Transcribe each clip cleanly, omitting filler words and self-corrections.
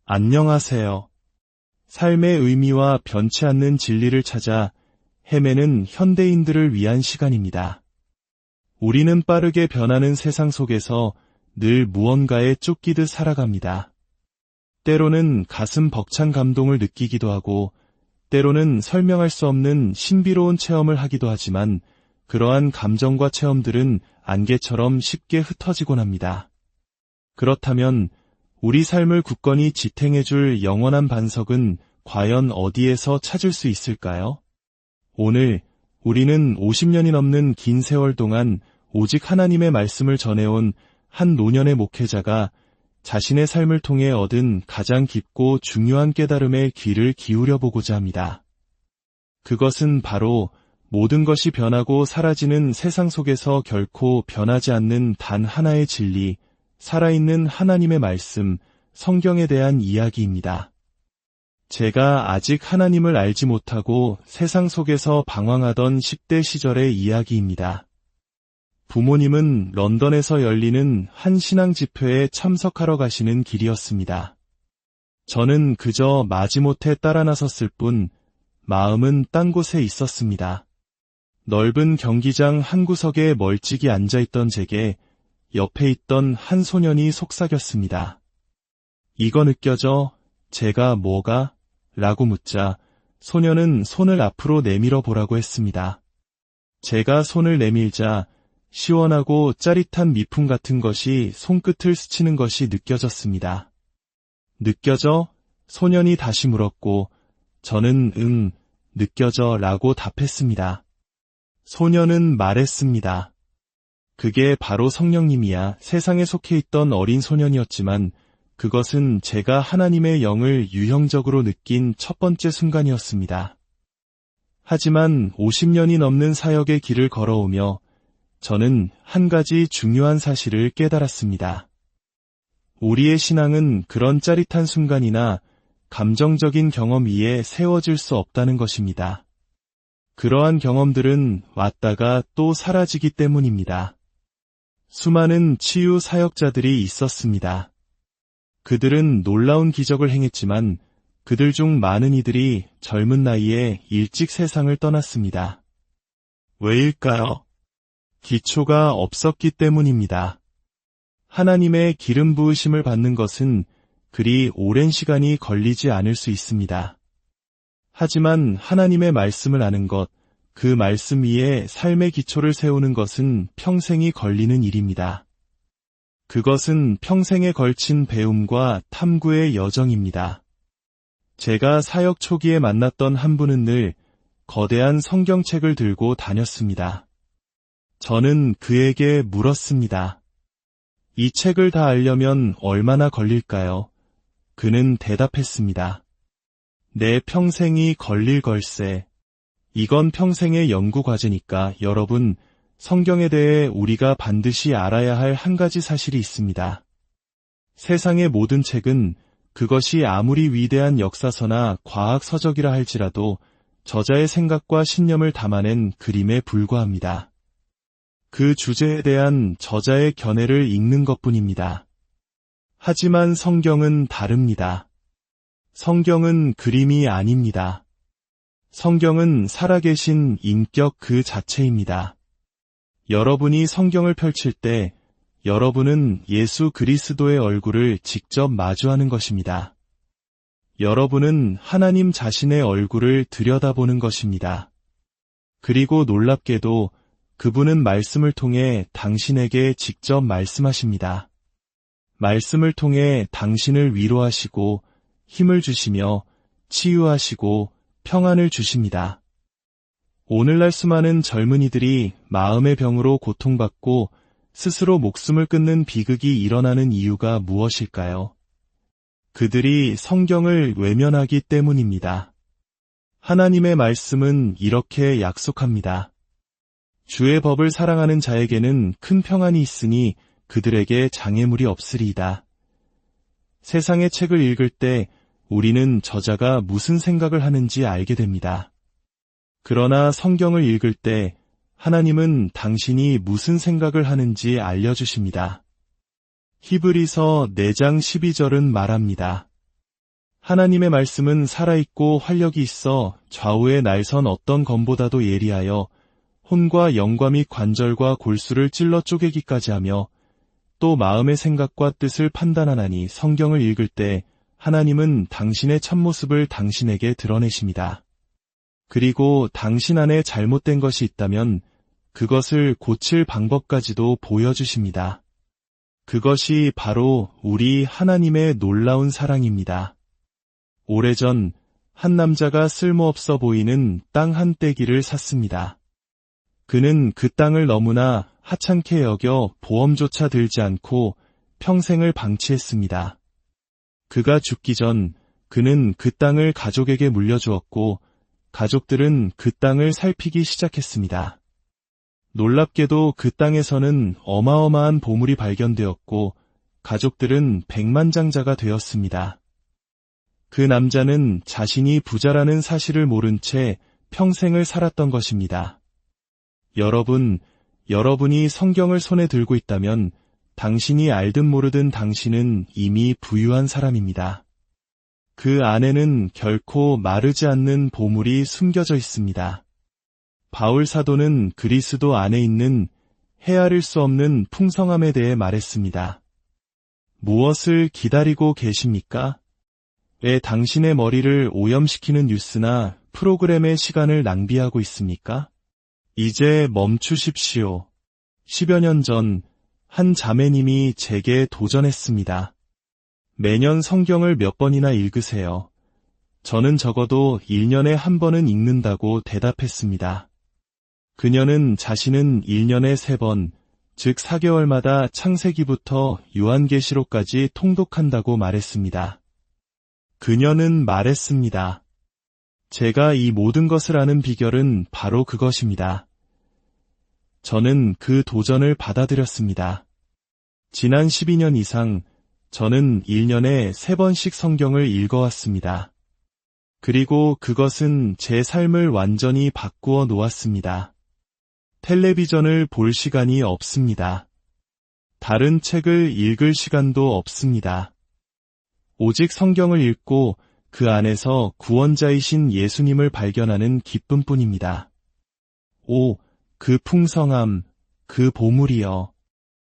안녕하세요. 삶의 의미와 변치 않는 진리를 찾아 헤매는 현대인들을 위한 시간입니다. 우리는 빠르게 변하는 세상 속에서 늘 무언가에 쫓기듯 살아갑니다. 때로는 가슴 벅찬 감동을 느끼기도 하고, 때로는 설명할 수 없는 신비로운 체험을 하기도 하지만, 그러한 감정과 체험들은 안개처럼 쉽게 흩어지곤 합니다. 그렇다면 우리 삶을 굳건히 지탱해줄 영원한 반석은 과연 어디에서 찾을 수 있을까요? 오늘 우리는 50년이 넘는 긴 세월 동안 오직 하나님의 말씀을 전해온 한 노년의 목회자가 자신의 삶을 통해 얻은 가장 깊고 중요한 깨달음에 귀를 기울여 보고자 합니다. 그것은 바로 모든 것이 변하고 사라지는 세상 속에서 결코 변하지 않는 단 하나의 진리, 살아있는 하나님의 말씀, 성경에 대한 이야기입니다. 제가 아직 하나님을 알지 못하고 세상 속에서 방황하던 10대 시절의 이야기입니다. 부모님은 런던에서 열리는 한 신앙 집회에 참석하러 가시는 길이었습니다. 저는 그저 마지못해 따라 나섰을 뿐 마음은 딴 곳에 있었습니다. 넓은 경기장 한 구석에 멀찍이 앉아있던 제게 옆에 있던 한 소년이 속삭였습니다. 이거 느껴져? 제가 뭐가? 라고 묻자 소년은 손을 앞으로 내밀어 보라고 했습니다. 제가 손을 내밀자 시원하고 짜릿한 미풍 같은 것이 손끝을 스치는 것이 느껴졌습니다. 느껴져? 소년이 다시 물었고 저는 응, 느껴져 라고 답했습니다. 소년은 말했습니다. 그게 바로 성령님이야. 세상에 속해 있던 어린 소년이었지만 그것은 제가 하나님의 영을 유형적으로 느낀 첫 번째 순간이었습니다. 하지만 50년이 넘는 사역의 길을 걸어오며 저는 한 가지 중요한 사실을 깨달았습니다. 우리의 신앙은 그런 짜릿한 순간이나 감정적인 경험 위에 세워질 수 없다는 것입니다. 그러한 경험들은 왔다가 또 사라지기 때문입니다. 수많은 치유 사역자들이 있었습니다. 그들은 놀라운 기적을 행했지만 그들 중 많은 이들이 젊은 나이에 일찍 세상을 떠났습니다. 왜일까요? 기초가 없었기 때문입니다. 하나님의 기름 부으심을 받는 것은 그리 오랜 시간이 걸리지 않을 수 있습니다. 하지만 하나님의 말씀을 아는 것, 그 말씀 위에 삶의 기초를 세우는 것은 평생이 걸리는 일입니다. 그것은 평생에 걸친 배움과 탐구의 여정입니다. 제가 사역 초기에 만났던 한 분은 늘 거대한 성경책을 들고 다녔습니다. 저는 그에게 물었습니다. 이 책을 다 알려면 얼마나 걸릴까요? 그는 대답했습니다. 내 평생이 걸릴 걸세. 이건 평생의 연구 과제니까 여러분, 성경에 대해 우리가 반드시 알아야 할 한 가지 사실이 있습니다. 세상의 모든 책은 그것이 아무리 위대한 역사서나 과학 서적이라 할지라도 저자의 생각과 신념을 담아낸 그림에 불과합니다. 그 주제에 대한 저자의 견해를 읽는 것뿐입니다. 하지만 성경은 다릅니다. 성경은 그림이 아닙니다. 성경은 살아계신 인격 그 자체입니다. 여러분이 성경을 펼칠 때 여러분은 예수 그리스도의 얼굴을 직접 마주하는 것입니다. 여러분은 하나님 자신의 얼굴을 들여다보는 것입니다. 그리고 놀랍게도 그분은 말씀을 통해 당신에게 직접 말씀하십니다. 말씀을 통해 당신을 위로하시고 힘을 주시며 치유하시고 평안을 주십니다. 오늘날 수많은 젊은이들이 마음의 병으로 고통받고 스스로 목숨을 끊는 비극이 일어나는 이유가 무엇일까요? 그들이 성경을 외면하기 때문입니다. 하나님의 말씀은 이렇게 약속합니다. 주의 법을 사랑하는 자에게는 큰 평안이 있으니 그들에게 장애물이 없으리이다. 세상의 책을 읽을 때 우리는 저자가 무슨 생각을 하는지 알게 됩니다. 그러나 성경을 읽을 때 하나님은 당신이 무슨 생각을 하는지 알려주십니다. 히브리서 4장 12절은 말합니다. 하나님의 말씀은 살아있고 활력이 있어 좌우의 날선 어떤 검보다도 예리하여 혼과 영과 및 관절과 골수를 찔러 쪼개기까지 하며 또 마음의 생각과 뜻을 판단하나니 성경을 읽을 때 하나님은 당신의 참모습을 당신에게 드러내십니다. 그리고 당신 안에 잘못된 것이 있다면 그것을 고칠 방법까지도 보여주십니다. 그것이 바로 우리 하나님의 놀라운 사랑입니다. 오래전 한 남자가 쓸모없어 보이는 땅 한 떼기를 샀습니다. 그는 그 땅을 너무나 하찮게 여겨 보험조차 들지 않고 평생을 방치했습니다. 그가 죽기 전 그는 그 땅을 가족에게 물려주었고 가족들은 그 땅을 살피기 시작했습니다. 놀랍게도 그 땅에서는 어마어마한 보물이 발견되었고 가족들은 백만장자가 되었습니다. 그 남자는 자신이 부자라는 사실을 모른 채 평생을 살았던 것입니다. 여러분이 성경을 손에 들고 있다면 당신이 알든 모르든 당신은 이미 부유한 사람입니다. 그 안에는 결코 마르지 않는 보물이 숨겨져 있습니다. 바울 사도는 그리스도 안에 있는 헤아릴 수 없는 풍성함에 대해 말했습니다. 무엇을 기다리고 계십니까? 왜 당신의 머리를 오염시키는 뉴스나 프로그램의 시간을 낭비하고 있습니까? 이제 멈추십시오. 10여 년 전 한 자매님이 제게 도전했습니다. 매년 성경을 몇 번이나 읽으세요. 저는 적어도 1년에 한 번은 읽는다고 대답했습니다. 그녀는 자신은 1년에 3번, 즉 4개월마다 창세기부터 요한계시록까지 통독한다고 말했습니다. 그녀는 말했습니다. 제가 이 모든 것을 아는 비결은 바로 그것입니다. 저는 그 도전을 받아들였습니다. 지난 12년 이상 저는 1년에 3번씩 성경을 읽어왔습니다. 그리고 그것은 제 삶을 완전히 바꾸어 놓았습니다. 텔레비전을 볼 시간이 없습니다. 다른 책을 읽을 시간도 없습니다. 오직 성경을 읽고 그 안에서 구원자이신 예수님을 발견하는 기쁨뿐입니다. 오, 그 풍성함, 그 보물이여.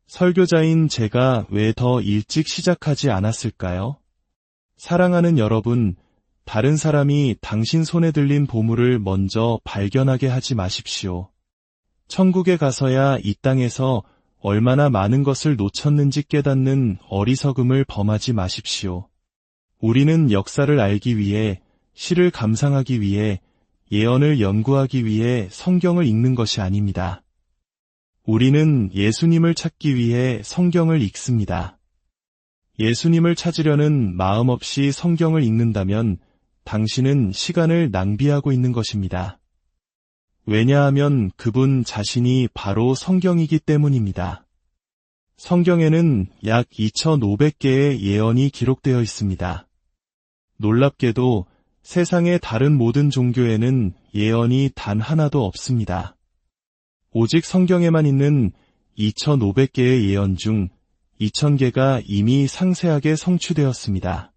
설교자인 제가 왜 더 일찍 시작하지 않았을까요? 사랑하는 여러분, 다른 사람이 당신 손에 들린 보물을 먼저 발견하게 하지 마십시오. 천국에 가서야 이 땅에서 얼마나 많은 것을 놓쳤는지 깨닫는 어리석음을 범하지 마십시오. 우리는 역사를 알기 위해, 시를 감상하기 위해, 예언을 연구하기 위해 성경을 읽는 것이 아닙니다. 우리는 예수님을 찾기 위해 성경을 읽습니다. 예수님을 찾으려는 마음 없이 성경을 읽는다면 당신은 시간을 낭비하고 있는 것입니다. 왜냐하면 그분 자신이 바로 성경이기 때문입니다. 성경에는 약 2,500개의 예언이 기록되어 있습니다. 놀랍게도 세상의 다른 모든 종교에는 예언이 단 하나도 없습니다. 오직 성경에만 있는 2,500개의 예언 중 2,000개가 이미 상세하게 성취되었습니다.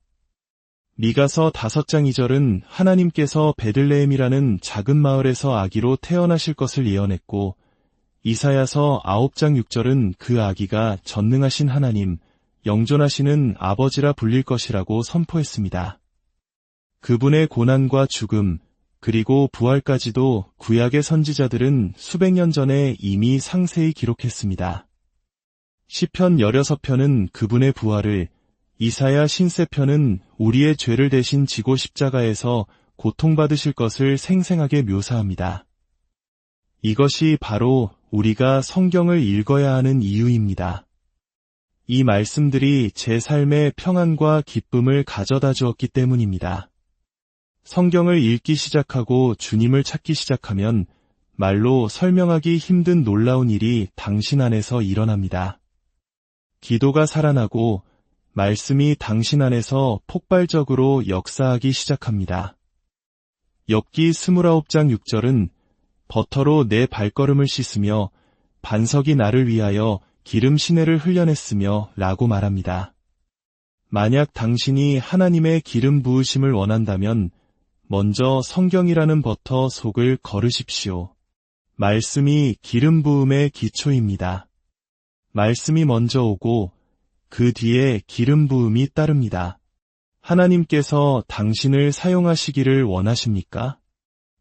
미가서 5장 2절은 하나님께서 베들레헴이라는 작은 마을에서 아기로 태어나실 것을 예언했고, 이사야서 9장 6절은 그 아기가 전능하신 하나님, 영존하시는 아버지라 불릴 것이라고 선포했습니다. 그분의 고난과 죽음, 그리고 부활까지도 구약의 선지자들은 수백 년 전에 이미 상세히 기록했습니다. 시편 16편은 그분의 부활을, 이사야 신세편은 우리의 죄를 대신 지고 십자가에서 고통받으실 것을 생생하게 묘사합니다. 이것이 바로 우리가 성경을 읽어야 하는 이유입니다. 이 말씀들이 제 삶에 평안과 기쁨을 가져다 주었기 때문입니다. 성경을 읽기 시작하고 주님을 찾기 시작하면 말로 설명하기 힘든 놀라운 일이 당신 안에서 일어납니다. 기도가 살아나고 말씀이 당신 안에서 폭발적으로 역사하기 시작합니다. 욥기 29장 6절은 버터로 내 발걸음을 씻으며 반석이 나를 위하여 기름 시내를 흘려냈으며 라고 말합니다. 만약 당신이 하나님의 기름 부으심을 원한다면 먼저 성경이라는 버터 속을 걸으십시오. 말씀이 기름 부음의 기초입니다. 말씀이 먼저 오고 그 뒤에 기름 부음이 따릅니다. 하나님께서 당신을 사용하시기를 원하십니까?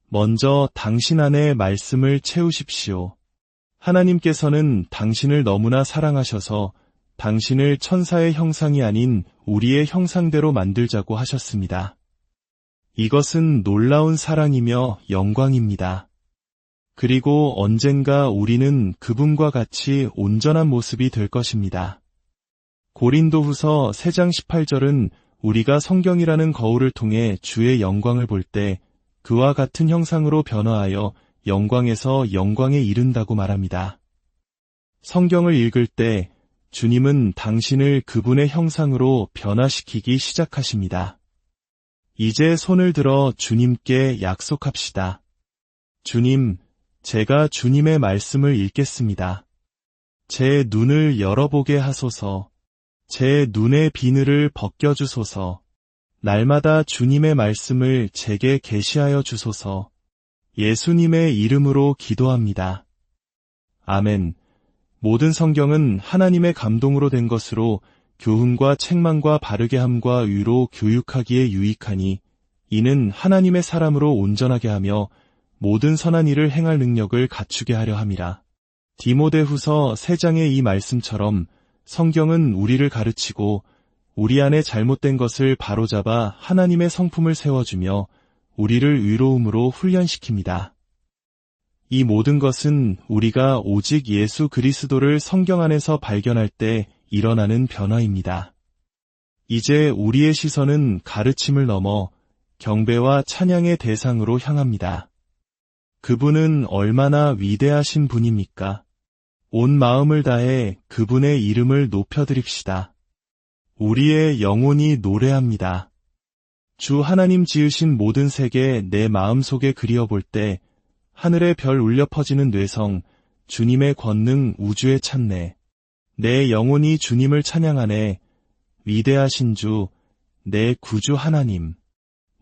먼저 당신 안에 말씀을 채우십시오. 하나님께서는 당신을 너무나 사랑하셔서 당신을 천사의 형상이 아닌 우리의 형상대로 만들자고 하셨습니다. 이것은 놀라운 사랑이며 영광입니다. 그리고 언젠가 우리는 그분과 같이 온전한 모습이 될 것입니다. 고린도후서 3장 18절은 우리가 성경이라는 거울을 통해 주의 영광을 볼 때 그와 같은 형상으로 변화하여 영광에서 영광에 이른다고 말합니다. 성경을 읽을 때 주님은 당신을 그분의 형상으로 변화시키기 시작하십니다. 이제 손을 들어 주님께 약속합시다. 주님, 제가 주님의 말씀을 읽겠습니다. 제 눈을 열어보게 하소서. 제 눈의 비늘을 벗겨주소서. 날마다 주님의 말씀을 제게 계시하여 주소서. 예수님의 이름으로 기도합니다. 아멘. 모든 성경은 하나님의 감동으로 된 것으로 교훈과 책망과 바르게 함과 위로 교육하기에 유익하니 이는 하나님의 사람으로 온전하게 하며 모든 선한 일을 행할 능력을 갖추게 하려 함이라. 디모데후서 3장의 이 말씀처럼 성경은 우리를 가르치고 우리 안에 잘못된 것을 바로잡아 하나님의 성품을 세워주며 우리를 의로움으로 훈련시킵니다. 이 모든 것은 우리가 오직 예수 그리스도를 성경 안에서 발견할 때 일어나는 변화입니다. 이제 우리의 시선은 가르침을 넘어 경배와 찬양의 대상으로 향합니다. 그분은 얼마나 위대하신 분입니까? 온 마음을 다해 그분의 이름을 높여드립시다. 우리의 영혼이 노래합니다. 주 하나님 지으신 모든 세계 내 마음속에 그리어볼 때 하늘의 별 울려 퍼지는 뇌성, 주님의 권능 우주에 찾네. 내 영혼이 주님을 찬양하네. 위대하신 주, 내 구주 하나님.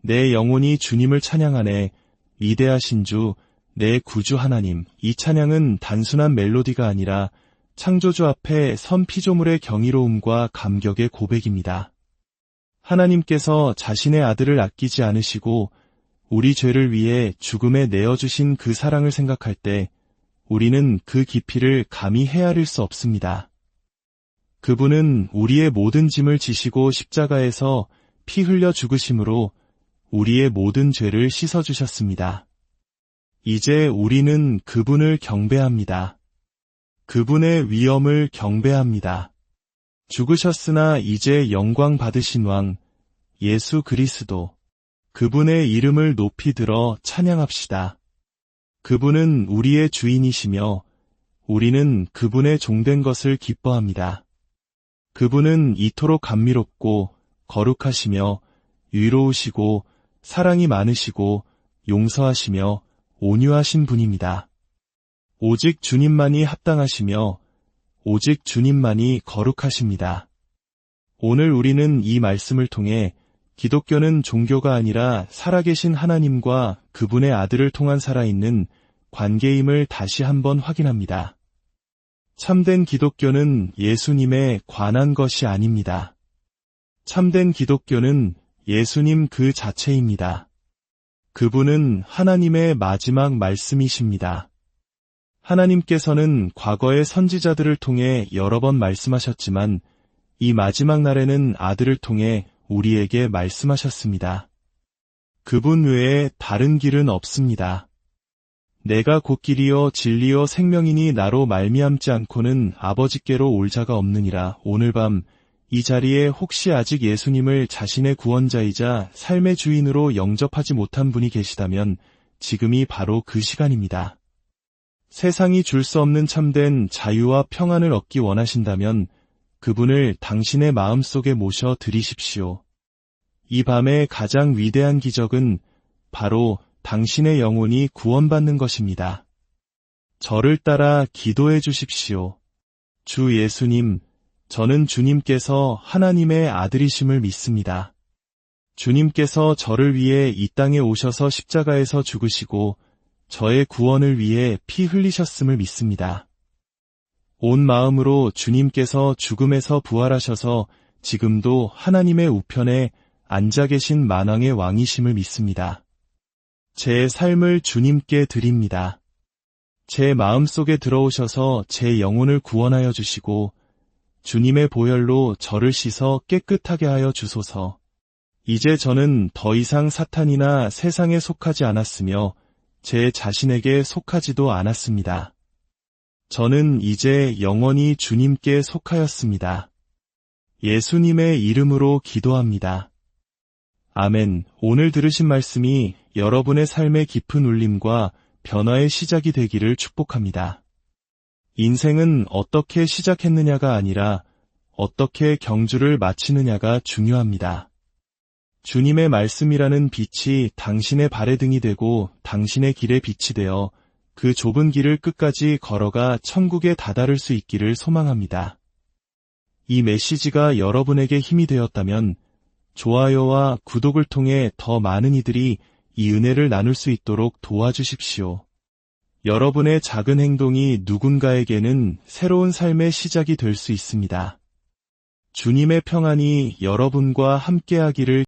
내 영혼이 주님을 찬양하네. 위대하신 주, 내 구주 하나님. 이 찬양은 단순한 멜로디가 아니라 창조주 앞에 선 피조물의 경이로움과 감격의 고백입니다. 하나님께서 자신의 아들을 아끼지 않으시고 우리 죄를 위해 죽음에 내어주신 그 사랑을 생각할 때 우리는 그 깊이를 감히 헤아릴 수 없습니다. 그분은 우리의 모든 짐을 지시고 십자가에서 피 흘려 죽으심으로 우리의 모든 죄를 씻어주셨습니다. 이제 우리는 그분을 경배합니다. 그분의 위엄을 경배합니다. 죽으셨으나 이제 영광 받으신 왕, 예수 그리스도, 그분의 이름을 높이 들어 찬양합시다. 그분은 우리의 주인이시며 우리는 그분의 종된 것을 기뻐합니다. 그분은 이토록 감미롭고 거룩하시며 위로우시고 사랑이 많으시고 용서하시며 온유하신 분입니다. 오직 주님만이 합당하시며 오직 주님만이 거룩하십니다. 오늘 우리는 이 말씀을 통해 기독교는 종교가 아니라 살아계신 하나님과 그분의 아들을 통한 살아있는 관계임을 다시 한번 확인합니다. 참된 기독교는 예수님에 관한 것이 아닙니다. 참된 기독교는 예수님 그 자체입니다. 그분은 하나님의 마지막 말씀이십니다. 하나님께서는 과거의 선지자들을 통해 여러 번 말씀하셨지만 이 마지막 날에는 아들을 통해 우리에게 말씀하셨습니다. 그분 외에 다른 길은 없습니다. 내가 곧 길이요 진리요 생명이니 나로 말미암지 않고는 아버지께로 올 자가 없느니라. 오늘 밤 이 자리에 혹시 아직 예수님을 자신의 구원자이자 삶의 주인으로 영접하지 못한 분이 계시다면 지금이 바로 그 시간입니다. 세상이 줄 수 없는 참된 자유와 평안을 얻기 원하신다면 그분을 당신의 마음속에 모셔 드리십시오. 이 밤의 가장 위대한 기적은 바로 당신의 영혼이 구원받는 것입니다. 저를 따라 기도해 주십시오. 주 예수님, 저는 주님께서 하나님의 아들이심을 믿습니다. 주님께서 저를 위해 이 땅에 오셔서 십자가에서 죽으시고 저의 구원을 위해 피 흘리셨음을 믿습니다. 온 마음으로 주님께서 죽음에서 부활하셔서 지금도 하나님의 우편에 앉아 계신 만왕의 왕이심을 믿습니다. 제 삶을 주님께 드립니다. 제 마음속에 들어오셔서 제 영혼을 구원하여 주시고 주님의 보혈로 저를 씻어 깨끗하게 하여 주소서. 이제 저는 더 이상 사탄이나 세상에 속하지 않았으며 제 자신에게 속하지도 않았습니다. 저는 이제 영원히 주님께 속하였습니다. 예수님의 이름으로 기도합니다. 아멘. 오늘 들으신 말씀이 여러분의 삶의 깊은 울림과 변화의 시작이 되기를 축복합니다. 인생은 어떻게 시작했느냐가 아니라 어떻게 경주를 마치느냐가 중요합니다. 주님의 말씀이라는 빛이 당신의 발의 등이 되고 당신의 길의 빛이 되어 그 좁은 길을 끝까지 걸어가 천국에 다다를 수 있기를 소망합니다. 이 메시지가 여러분에게 힘이 되었다면 좋아요와 구독을 통해 더 많은 이들이 이 은혜를 나눌 수 있도록 도와주십시오. 여러분의 작은 행동이 누군가에게는 새로운 삶의 시작이 될 수 있습니다. 주님의 평안이 여러분과 함께하기를